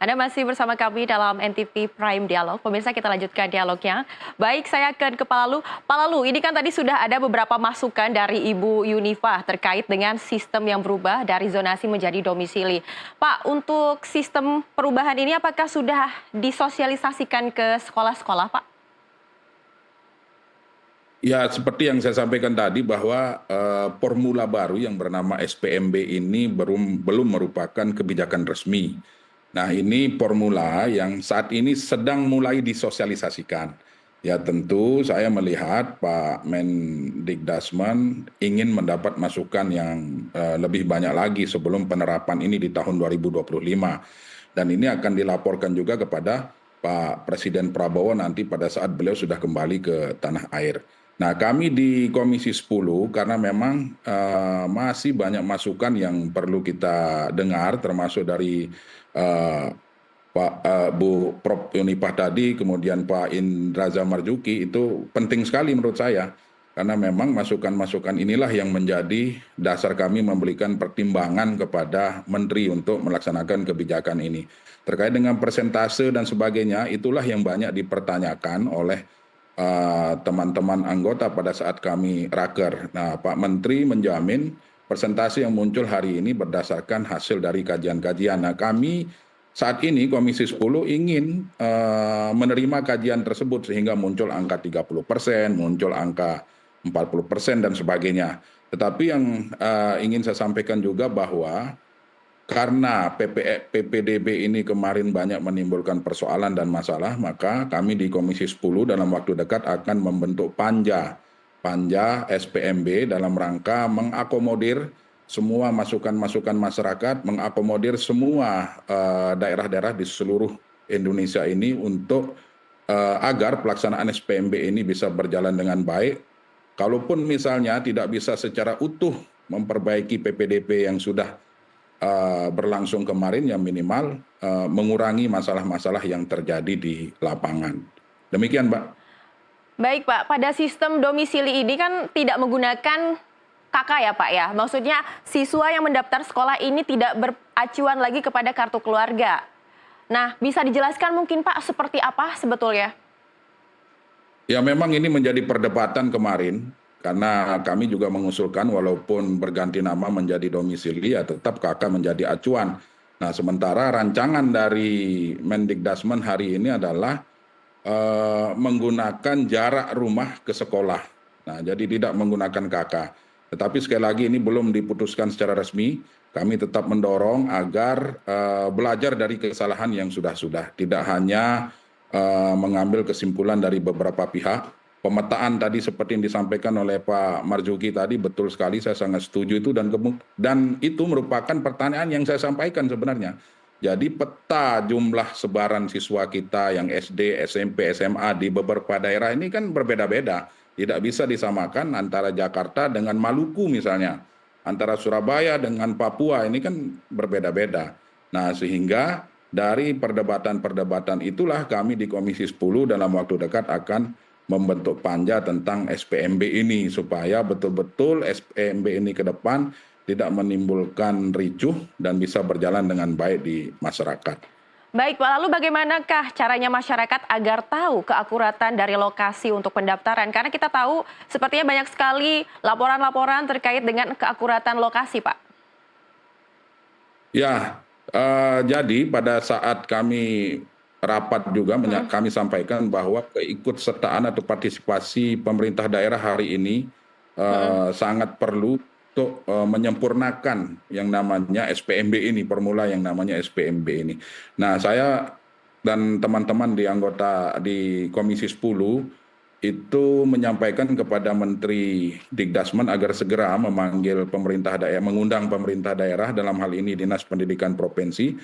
Anda masih bersama kami dalam NTV Prime Dialog. Pemirsa, kita lanjutkan dialognya. Baik, saya akan ke Pak Lalu. Pak Lalu, ini kan tadi sudah ada beberapa masukan dari Ibu Yunifah terkait dengan sistem yang berubah dari zonasi menjadi domisili. Pak, untuk sistem perubahan ini apakah sudah disosialisasikan ke sekolah-sekolah, Pak? Ya, seperti yang saya sampaikan tadi bahwa formula baru yang bernama SPMB ini belum merupakan kebijakan resmi. Nah, ini formula yang saat ini sedang mulai disosialisasikan. Ya, tentu saya melihat Pak Mendikbudrismen ingin mendapat masukan yang lebih banyak lagi sebelum penerapan ini di tahun 2025. Dan ini akan dilaporkan juga kepada Pak Presiden Prabowo nanti pada saat beliau sudah kembali ke tanah air. Nah, kami di Komisi 10 karena memang masih banyak masukan yang perlu kita dengar, termasuk dari Bu Prof. Yunifah tadi, kemudian Pak Indra Marzuki, itu penting sekali menurut saya. Karena memang masukan-masukan inilah yang menjadi dasar kami memberikan pertimbangan kepada Menteri untuk melaksanakan kebijakan ini. Terkait dengan persentase dan sebagainya, itulah yang banyak dipertanyakan oleh teman-teman anggota pada saat kami raker. Nah, Pak Menteri menjamin persentase yang muncul hari ini berdasarkan hasil dari kajian-kajian. Nah, kami saat ini Komisi 10 ingin menerima kajian tersebut sehingga muncul angka 30%, muncul angka 40% dan sebagainya. Tetapi yang ingin saya sampaikan juga bahwa karena PPDB ini kemarin banyak menimbulkan persoalan dan masalah, maka kami di Komisi 10 dalam waktu dekat akan membentuk panja SPMB dalam rangka mengakomodir semua masukan-masukan masyarakat, mengakomodir semua daerah-daerah di seluruh Indonesia ini untuk agar pelaksanaan SPMB ini bisa berjalan dengan baik. Kalaupun misalnya tidak bisa secara utuh memperbaiki PPDB yang sudah berlangsung kemarin, yang minimal mengurangi masalah-masalah yang terjadi di lapangan. Demikian, Mbak. Baik, Pak. Pada sistem domisili ini kan tidak menggunakan kakak ya, Pak ya. Maksudnya siswa yang mendaftar sekolah ini tidak beracuan lagi kepada kartu keluarga. Nah, bisa dijelaskan mungkin Pak seperti apa sebetulnya? Ya, memang ini menjadi perdebatan kemarin. Karena kami juga mengusulkan walaupun berganti nama menjadi domisili, ya tetap KK menjadi acuan. Nah, sementara rancangan dari Mendikbudrismen hari ini adalah menggunakan jarak rumah ke sekolah. Nah, jadi tidak menggunakan KK. Tetapi sekali lagi ini belum diputuskan secara resmi. Kami tetap mendorong agar belajar dari kesalahan yang sudah-sudah. Tidak hanya mengambil kesimpulan dari beberapa pihak. Pemetaan tadi seperti yang disampaikan oleh Pak Marzuki tadi betul sekali, saya sangat setuju itu, dan itu merupakan pertanyaan yang saya sampaikan sebenarnya. Jadi peta jumlah sebaran siswa kita yang SD, SMP, SMA di beberapa daerah ini kan berbeda-beda. Tidak bisa disamakan antara Jakarta dengan Maluku misalnya. Antara Surabaya dengan Papua ini kan berbeda-beda. Nah, sehingga dari perdebatan-perdebatan itulah kami di Komisi 10 dalam waktu dekat akan membentuk panja tentang SPMB ini supaya betul-betul SPMB ini ke depan tidak menimbulkan ricuh dan bisa berjalan dengan baik di masyarakat. Baik Pak, lalu bagaimanakah caranya masyarakat agar tahu keakuratan dari lokasi untuk pendaftaran? Karena kita tahu sepertinya banyak sekali laporan-laporan terkait dengan keakuratan lokasi, Pak. Ya, jadi pada saat kami rapat juga kami sampaikan bahwa keikutsertaan atau partisipasi pemerintah daerah hari ini sangat perlu untuk menyempurnakan yang namanya SPMB ini, formula yang namanya SPMB ini. Nah, saya dan teman-teman di anggota di Komisi 10 itu menyampaikan kepada Menteri Dikbudrismen agar segera memanggil pemerintah daerah, mengundang pemerintah daerah, dalam hal ini Dinas Pendidikan Provinsi,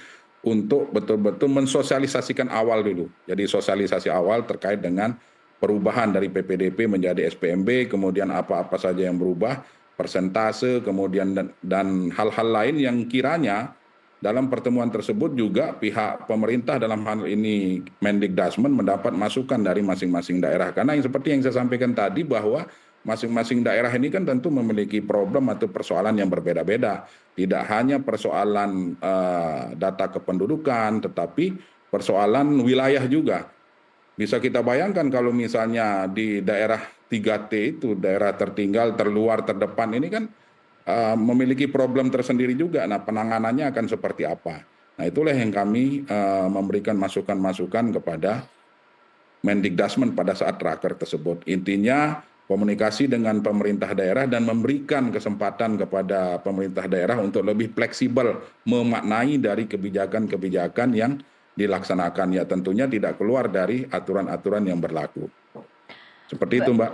untuk betul-betul mensosialisasikan awal dulu. Jadi sosialisasi awal terkait dengan perubahan dari PPDB menjadi SPMB, kemudian apa-apa saja yang berubah, persentase, kemudian dan hal-hal lain yang kiranya dalam pertemuan tersebut juga pihak pemerintah dalam hal ini Mendikbudrismen mendapat masukan dari masing-masing daerah. Karena yang seperti yang saya sampaikan tadi bahwa masing-masing daerah ini kan tentu memiliki problem atau persoalan yang berbeda-beda. Tidak hanya persoalan data kependudukan, tetapi persoalan wilayah juga. Bisa kita bayangkan kalau misalnya di daerah 3T itu, daerah tertinggal, terluar, terdepan ini kan memiliki problem tersendiri juga. Nah, penanganannya akan seperti apa? Nah, itulah yang kami memberikan masukan-masukan kepada Mendikbudrismen pada saat raker tersebut. Intinya komunikasi dengan pemerintah daerah dan memberikan kesempatan kepada pemerintah daerah untuk lebih fleksibel memaknai dari kebijakan-kebijakan yang dilaksanakan. Ya tentunya tidak keluar dari aturan-aturan yang berlaku. Seperti itu, Mbak.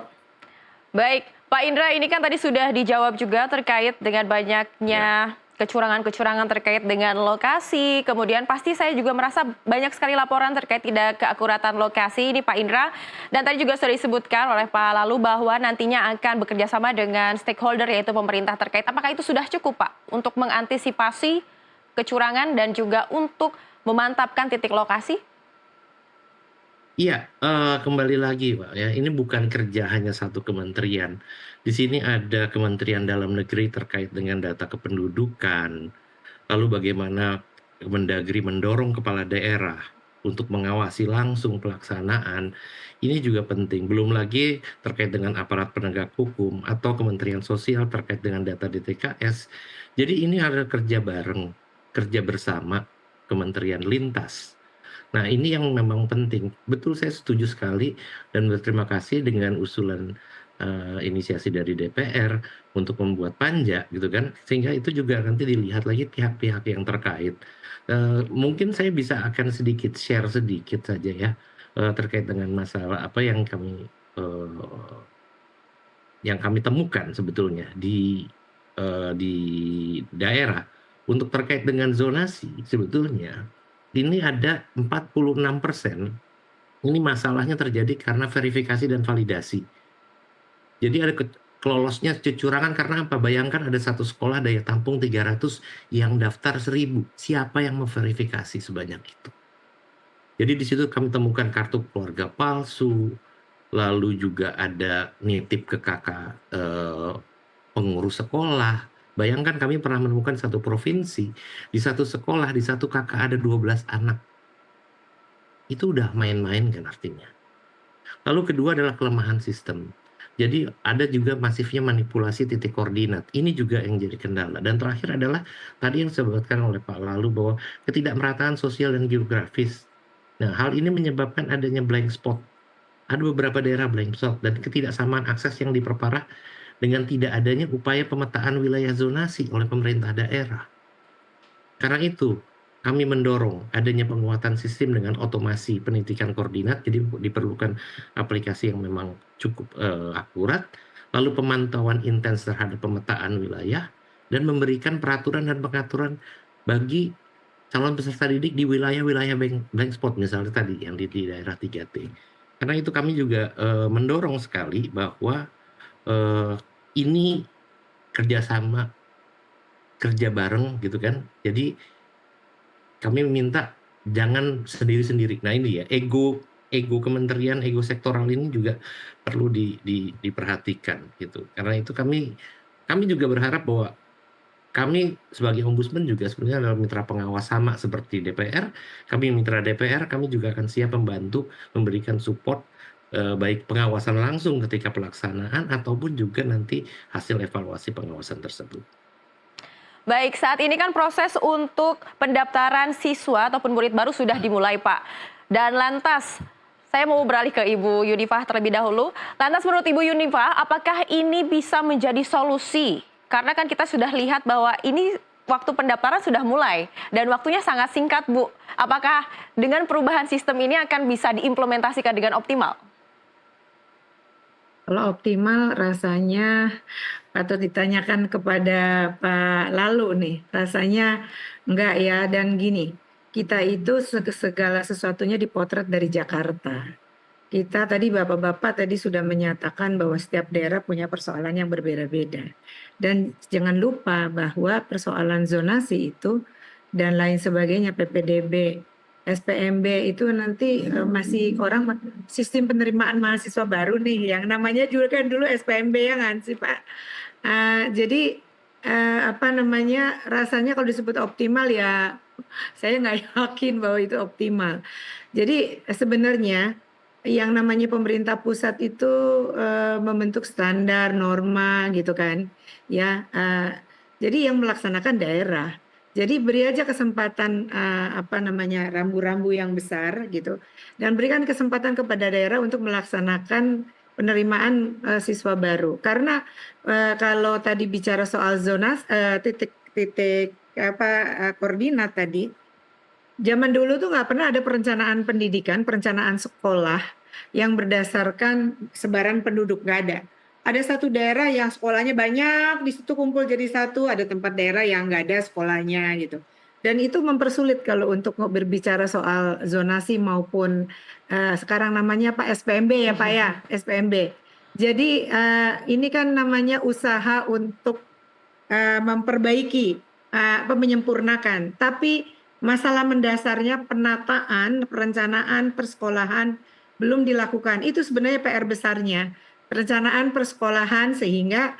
Baik, Pak Indra, ini kan tadi sudah dijawab juga terkait dengan banyaknya kecurangan-kecurangan terkait dengan lokasi. Kemudian pasti saya juga merasa banyak sekali laporan terkait tidak keakuratan lokasi ini Pak Indra. Dan tadi juga sudah disebutkan oleh Pak Lalu bahwa nantinya akan bekerjasama dengan stakeholder yaitu pemerintah terkait. Apakah itu sudah cukup Pak untuk mengantisipasi kecurangan dan juga untuk memantapkan titik lokasi? Iya, kembali lagi Pak ya, ini bukan kerja hanya satu kementerian. Di sini ada Kementerian Dalam Negeri terkait dengan data kependudukan, lalu bagaimana Kemendagri mendorong kepala daerah untuk mengawasi langsung pelaksanaan, ini juga penting. Belum lagi terkait dengan aparat penegak hukum atau Kementerian Sosial terkait dengan data DTKS. Jadi ini ada kerja bareng, kerja bersama Kementerian Lintas. Nah, ini yang memang penting. Betul, saya setuju sekali dan berterima kasih dengan usulan inisiasi dari DPR untuk membuat panja gitu kan, sehingga itu juga nanti dilihat lagi pihak-pihak yang terkait. Mungkin saya bisa akan sedikit share sedikit saja ya terkait dengan masalah apa yang kami temukan sebetulnya di daerah untuk terkait dengan zonasi sebetulnya. Ini ada 46% ini masalahnya terjadi karena verifikasi dan validasi. Jadi ada kelolosnya kecurangan karena apa? Bayangkan ada satu sekolah daya tampung 300 yang daftar 1000. Siapa yang memverifikasi sebanyak itu? Jadi di situ kami temukan kartu keluarga palsu, lalu juga ada nitip ke kakak pengurus sekolah. Bayangkan kami pernah menemukan satu provinsi, di satu sekolah, di satu kakak ada 12 anak. Itu udah main-main kan artinya. Lalu kedua adalah kelemahan sistem. Jadi ada juga masifnya manipulasi titik koordinat. Ini juga yang jadi kendala. Dan terakhir adalah tadi yang disebutkan oleh Pak Lalu bahwa ketidakmerataan sosial dan geografis. Nah, hal ini menyebabkan adanya blank spot. Ada beberapa daerah blank spot dan ketidaksamaan akses yang diperparah dengan tidak adanya upaya pemetaan wilayah zonasi oleh pemerintah daerah. Karena itu, kami mendorong adanya penguatan sistem dengan otomasi penitikan koordinat, jadi diperlukan aplikasi yang memang cukup akurat, lalu pemantauan intens terhadap pemetaan wilayah, dan memberikan peraturan dan pengaturan bagi calon peserta didik di wilayah-wilayah blank spot, misalnya tadi yang di daerah 3T. Karena itu kami juga mendorong sekali bahwa ini kerjasama, kerja bareng gitu kan. Jadi kami minta jangan sendiri-sendiri. Nah ini ya, ego kementerian, ego sektoral ini juga perlu diperhatikan gitu. Karena itu kami juga berharap bahwa kami sebagai ombudsman juga sebenarnya adalah mitra pengawas sama seperti DPR. Kami mitra DPR, kami juga akan siap membantu memberikan support baik pengawasan langsung ketika pelaksanaan ataupun juga nanti hasil evaluasi pengawasan tersebut. Baik, saat ini kan proses untuk pendaftaran siswa ataupun murid baru sudah dimulai, Pak. Dan lantas, saya mau beralih ke Ibu Yunifah terlebih dahulu. Lantas menurut Ibu Yunifah, apakah ini bisa menjadi solusi? Karena kan kita sudah lihat bahwa ini waktu pendaftaran sudah mulai dan waktunya sangat singkat, Bu. Apakah dengan perubahan sistem ini akan bisa diimplementasikan dengan optimal? Kalau optimal rasanya patut ditanyakan kepada Pak Lalu nih, rasanya enggak ya. Dan gini, kita itu segala sesuatunya dipotret dari Jakarta. Kita tadi bapak-bapak tadi sudah menyatakan bahwa setiap daerah punya persoalan yang berbeda-beda. Dan jangan lupa bahwa persoalan zonasi itu dan lain sebagainya, PPDB, SPMB itu nanti masih sistem penerimaan mahasiswa baru nih, yang namanya juga kan dulu SPMB ya kan sih Pak. Jadi apa namanya, rasanya kalau disebut optimal ya saya nggak yakin bahwa itu optimal. Jadi sebenarnya yang namanya pemerintah pusat itu membentuk standar, norma gitu kan, ya. Jadi yang melaksanakan daerah. Jadi beri aja kesempatan apa namanya, rambu-rambu yang besar gitu, dan berikan kesempatan kepada daerah untuk melaksanakan penerimaan siswa baru. Karena kalau tadi bicara soal zona titik-titik koordinat tadi, zaman dulu tuh nggak pernah ada perencanaan pendidikan, perencanaan sekolah yang berdasarkan sebaran penduduk, nggak ada. Ada satu daerah yang sekolahnya banyak, di situ kumpul jadi satu, ada tempat daerah yang nggak ada sekolahnya gitu. Dan itu mempersulit kalau untuk berbicara soal zonasi maupun sekarang namanya Pak SPMB ya Pak ya, SPMB. Jadi ini kan namanya usaha untuk memperbaiki, menyempurnakan. Tapi masalah mendasarnya penataan, perencanaan persekolahan belum dilakukan. Itu sebenarnya PR besarnya. Perencanaan persekolahan sehingga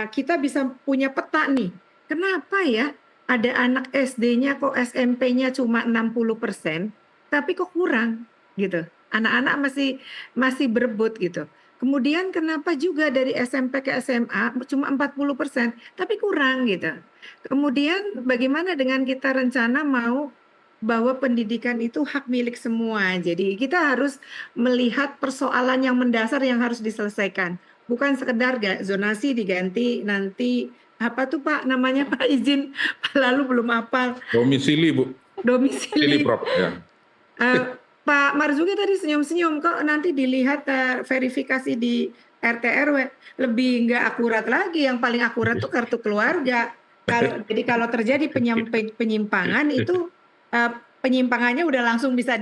kita bisa punya peta nih. Kenapa ya ada anak SD-nya kok SMP-nya cuma 60%, tapi kok kurang gitu. Anak-anak masih berebut gitu. Kemudian kenapa juga dari SMP ke SMA cuma 40%, tapi kurang gitu. Kemudian bagaimana dengan kita rencana mau bahwa pendidikan itu hak milik semua. Jadi kita harus melihat persoalan yang mendasar yang harus diselesaikan. Bukan sekedar zonasi diganti nanti apa tuh Pak namanya Pak izin lalu belum hafal. Domisili Bu. Domisili. Prof ya. Pak Marzuki tadi senyum-senyum kok nanti dilihat verifikasi di RT RW lebih nggak akurat lagi. Yang paling akurat tuh kartu keluarga. Jadi kalau terjadi penyimpangan itu penyimpangannya udah langsung bisa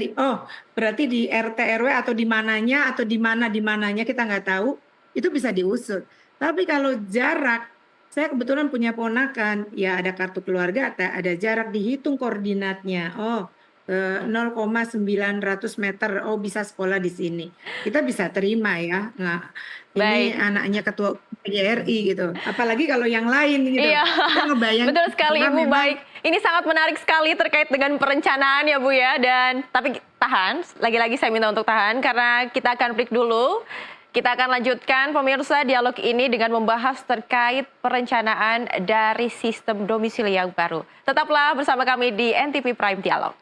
berarti di RT RW atau di mananya atau di mananya kita nggak tahu, itu bisa diusut. Tapi kalau jarak, saya kebetulan punya ponakan, ya ada kartu keluarga, ada jarak dihitung koordinatnya. 0,900 meter, bisa sekolah di sini. Kita bisa terima ya. Nah, ini anaknya ketua PGRI gitu. Apalagi kalau yang lain gitu. Iya. Kita ngebayang. Betul sekali Ibu, baik. Ini sangat menarik sekali terkait dengan perencanaan ya Bu ya. Tapi tahan, lagi-lagi saya minta untuk tahan karena kita akan break dulu. Kita akan lanjutkan pemirsa dialog ini dengan membahas terkait perencanaan dari sistem domisili yang baru. Tetaplah bersama kami di NTV Prime Dialog.